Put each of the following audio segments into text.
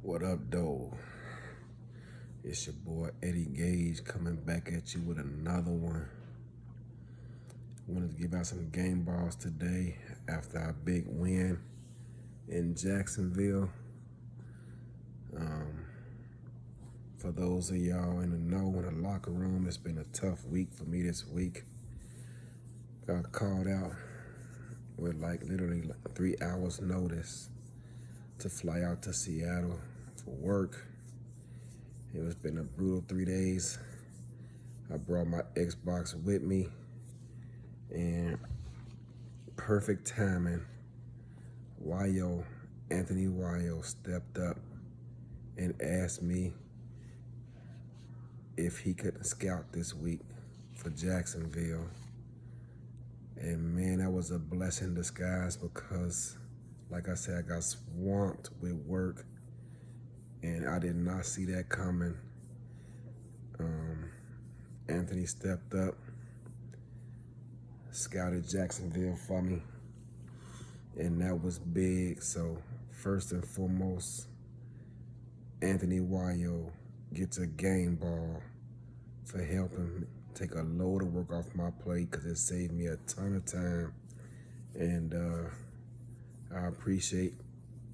What up, though? It's your boy Eddie Gage coming back at you with another one. Wanted to give out some game balls today after our big win in Jacksonville. For those of y'all in the know, in the locker room, it's been a tough week for me this week. Got called out with literally 3 hours notice to fly out to Seattle for work. It was been a brutal 3 days. I brought my Xbox with me, and perfect timing, Anthony Wayo stepped up and asked me if he could scout this week for Jacksonville. And man, that was a blessing in disguise because, like I said, I got swamped with work and I did not see that coming. Anthony stepped up, scouted Jacksonville for me, and that was big. So first and foremost, Anthony Wayo gets a game ball for helping take a load of work off my plate because it saved me a ton of time. And I appreciate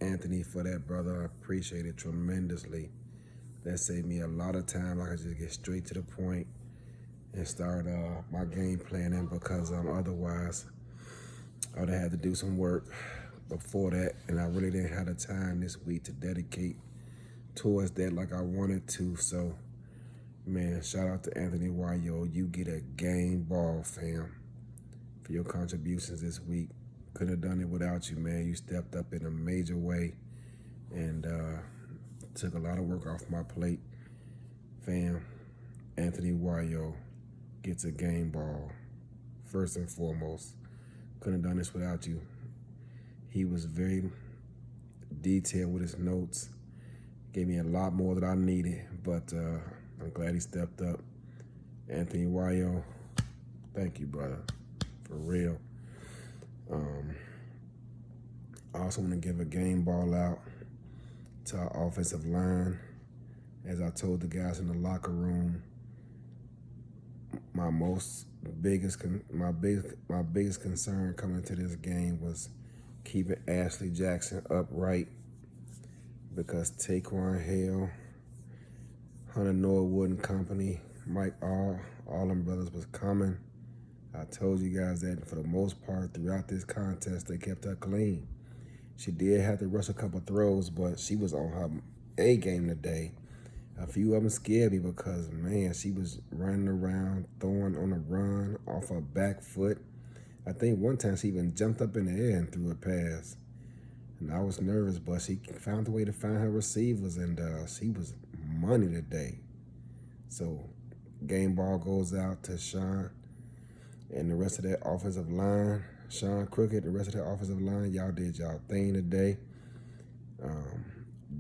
Anthony for that, brother. I appreciate it tremendously. That saved me a lot of time. I could just get straight to the point and start my game planning because otherwise I would have had to do some work before that, and I really didn't have the time this week to dedicate towards that like I wanted to. So, man, shout out to Anthony Wayo. You get a game ball, fam, for your contributions this week. Couldn't have done it without you, man. You stepped up in a major way and took a lot of work off my plate. Fam, Anthony Wayo gets a game ball, first and foremost. Couldn't have done this without you. He was very detailed with his notes. Gave me a lot more than I needed, but I'm glad he stepped up. Anthony Wayo, thank you, brother, for real. I also want to give a game ball out to our offensive line. As I told the guys in the locker room, my biggest concern coming to this game was keeping Ashley Jackson upright because Taquan Hale, Hunter Norwood and company, Mike all them brothers was coming. I told you guys that for the most part throughout this contest, they kept her clean. She did have to rush a couple throws, but she was on her A game today. A few of them scared me because, man, she was running around, throwing on a run off her back foot. I think one time she even jumped up in the air and threw a pass. And I was nervous, but she found a way to find her receivers, and she was money today. So game ball goes out to Sean and the rest of that offensive line. Sean Crooked, the rest of that offensive line, y'all did y'all thing today.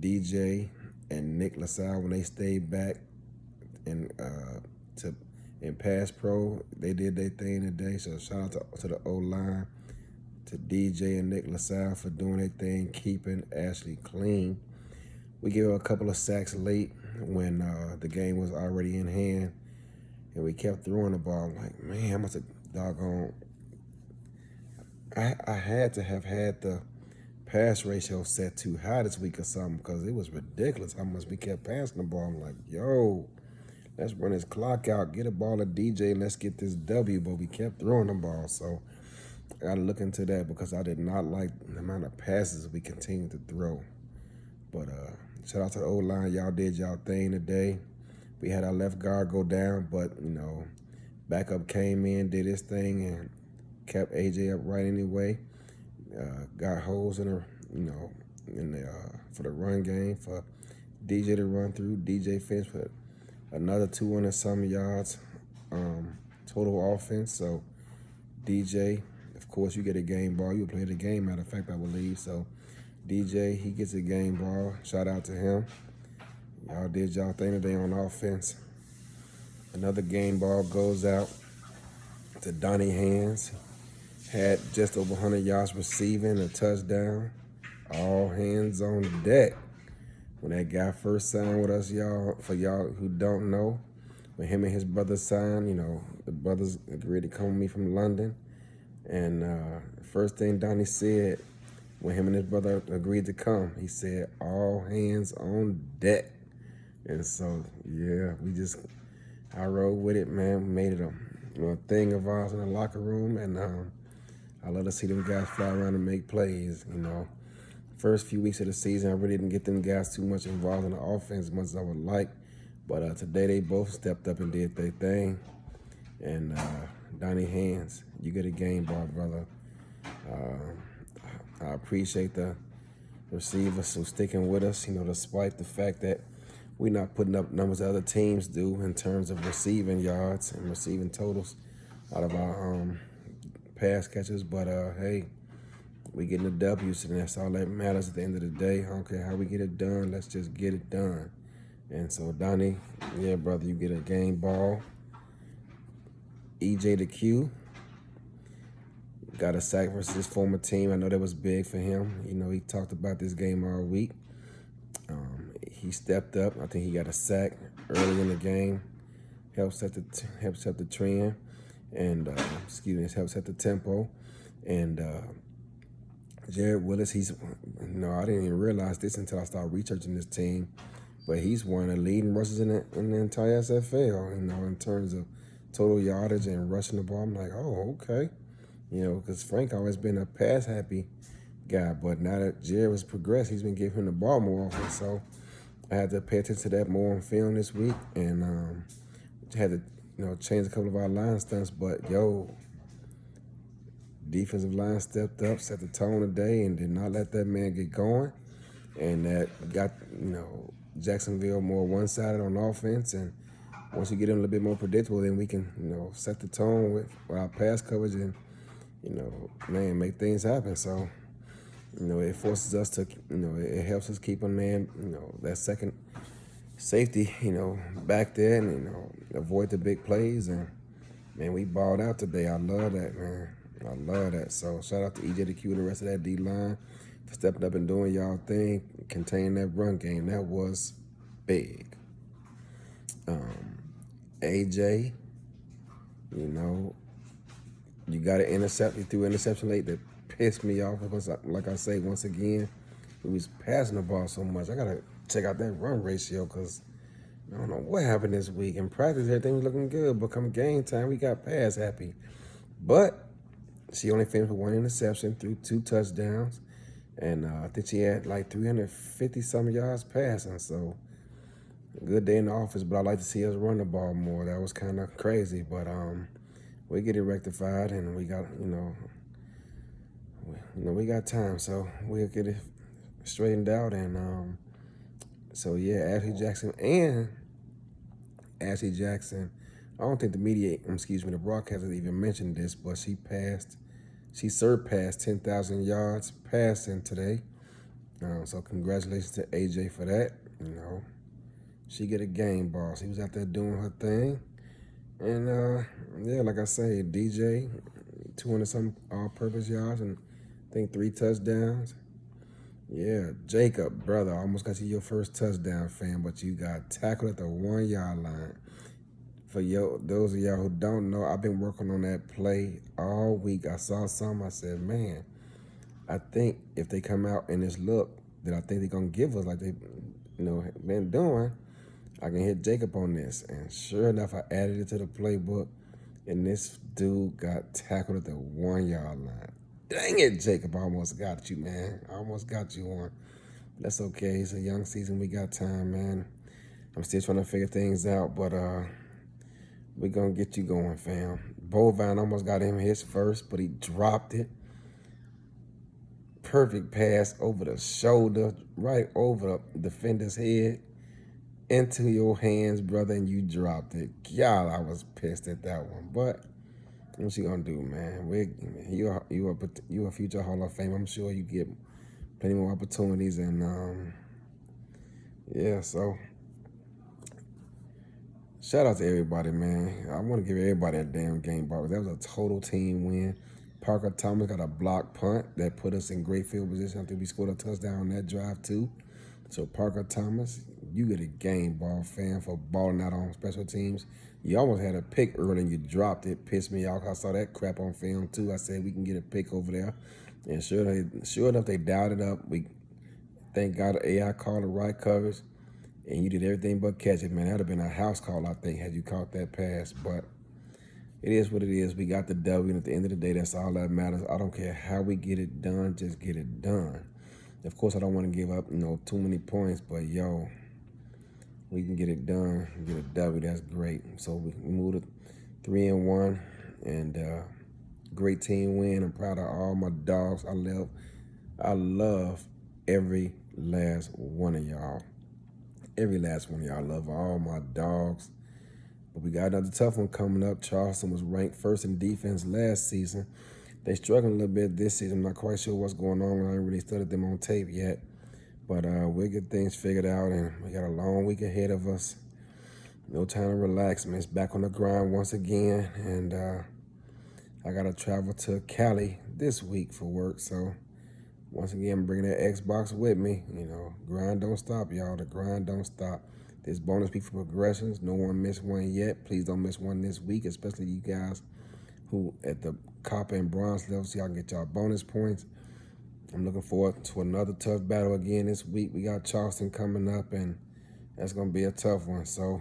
DJ and Nick LaSalle, when they stayed back in pass pro, they did their thing today. So shout out to the O-line, to DJ and Nick LaSalle for doing their thing, keeping Ashley clean. We gave her a couple of sacks late when the game was already in hand, and we kept throwing the ball. I'm like, man, I must have doggone. I had to have had the pass ratio set too high this week or something because it was ridiculous how much we kept passing the ball. I'm like, yo, let's run this clock out, get a ball to DJ, and let's get this W. But we kept throwing the ball, so I got to look into that because I did not like the amount of passes we continued to throw. But shout out to the O-line. Y'all did y'all thing today. We had our left guard go down, but, backup came in, did his thing, and kept AJ upright anyway. Got holes in for the run game for DJ to run through. DJ finished with another 200-some yards total offense. So DJ, of course, you get a game ball. You play the game, matter of fact, I believe. So DJ, he gets a game ball. Shout out to him. Y'all did y'all thing today on offense. Another game ball goes out to Donnie Hands. Had just over 100 yards receiving, a touchdown. All hands on deck. When that guy first signed with us, y'all, for y'all who don't know, when him and his brother signed, the brothers agreed to come with me from London. And first thing Donnie said when him and his brother agreed to come, he said, all hands on deck. And so, yeah, I rode with it, man. We made it a thing of ours in the locker room. And I love to see them guys fly around and make plays, First few weeks of the season, I really didn't get them guys too much involved in the offense as much as I would like. But today they both stepped up and did their thing. And Donnie Hands, you get a game ball, brother. I appreciate the receivers who sticking with us, despite the fact that we're not putting up numbers that other teams do in terms of receiving yards and receiving totals out of our pass catchers. But hey, we getting the W's, and that's all that matters at the end of the day. I don't care how we get it done. Let's just get it done. And so, Donnie, yeah, brother, you get a game ball. EJ the Q got a sack versus his former team. I know that was big for him. He talked about this game all week. He stepped up. I think he got a sack early in the game. Helps set the trend, and helps set the tempo. And Jared Willis, I didn't even realize this until I started researching this team, but he's one of the leading rushers in the entire SFL, in terms of total yardage and rushing the ball. I'm like, oh, okay. Because Frank always been a pass-happy guy, but now that Jared has progressed, he's been giving him the ball more often, so I had to pay attention to that more on film this week, and had to, change a couple of our line stunts, but, defensive line stepped up, set the tone today, and did not let that man get going. And that got, Jacksonville more one-sided on offense. And once you get them a little bit more predictable, then we can, set the tone with our pass coverage and, make things happen. So, it forces us to, it helps us keep a man, that second safety, back there and, avoid the big plays. And, man, we balled out today. I love that, man. I love that. So shout out to EJ the Q and the rest of that D-line for stepping up and doing y'all thing, containing that run game. That was big. AJ, you got to intercept. You threw an interception late that pissed me off. Because, like I say, once again, we was passing the ball so much. I got to check out that run ratio because I don't know what happened this week. In practice, everything was looking good. But come game time, we got pass happy. But she only finished with one interception, threw 2 touchdowns, and I think she had like 350-some yards passing. So, a good day in the office, but I like to see us run the ball more. That was kind of crazy, but we get it rectified, and we got, we got time, so we'll get it straightened out. And so yeah, Ashley Jackson. I don't think the broadcaster even mentioned this, but she surpassed 10,000 yards passing today. So congratulations to AJ for that. She get a game ball. She was out there doing her thing. And yeah, like I say, DJ, 200-some all-purpose yards and I think 3 touchdowns. Yeah, Jacob, brother, I almost got you your first touchdown, fam, but you got tackled at the 1-yard line. For those of y'all who don't know, I've been working on that play all week. I saw some. I said, man, I think if they come out in this look that I think they're going to give us like they been doing, I can hit Jacob on this. And sure enough, I added it to the playbook, and this dude got tackled at the 1-yard line. Dang it, Jacob, I almost got you, man. I almost got you on. That's okay. It's a young season. We got time, man. I'm still trying to figure things out, but we're going to get you going, fam. Bovine almost got him his first, but he dropped it. Perfect pass over the shoulder, right over the defender's head, into your hands, brother, and you dropped it. God, I was pissed at that one. But what you going to do, man? You a future Hall of Fame. I'm sure you get plenty more opportunities. And, yeah, so shout out to everybody, man. I want to give everybody a damn game ball. That was a total team win. Parker Thomas got a block punt that put us in great field position. I think we scored a touchdown on that drive, too. So Parker Thomas, you get a game ball fan for balling out on special teams. You almost had a pick early and you dropped it. Pissed me off. I saw that crap on film too. I said we can get a pick over there. And sure enough, they dialed it up. We thank God the AI called the right coverage. And you did everything but catch it, man. That would have been a house call, I think, had you caught that pass. But it is what it is. We got the W, and at the end of the day, that's all that matters. I don't care how we get it done, just get it done. Of course, I don't want to give up, too many points, but yo, we can get it done, get a W. That's great. So we moved to 3-1, and great team win. I'm proud of all my dogs. I love every last one of y'all. Every last one of y'all. I love all my dogs. But we got another tough one coming up. Charleston was ranked first in defense last season. They struggling a little bit this season. I'm not quite sure what's going on. I haven't really studied them on tape yet. But we'll get things figured out, and we got a long week ahead of us. No time to relax, man. It's back on the grind once again. And I got to travel to Cali this week for work. So once again, I'm bringing that Xbox with me. Grind don't stop, y'all. The grind don't stop. There's bonus week for progressions. No one missed one yet. Please don't miss one this week, especially you guys who at the copper and bronze level, so y'all can get y'all bonus points. I'm looking forward to another tough battle again this week. We got Charleston coming up, and that's going to be a tough one. So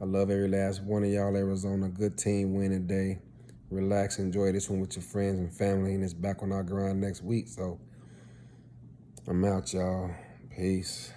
I love every last one of y'all. Arizona, good team win today. Relax, enjoy this one with your friends and family, and it's back on our grind next week. So I'm out, y'all. Peace.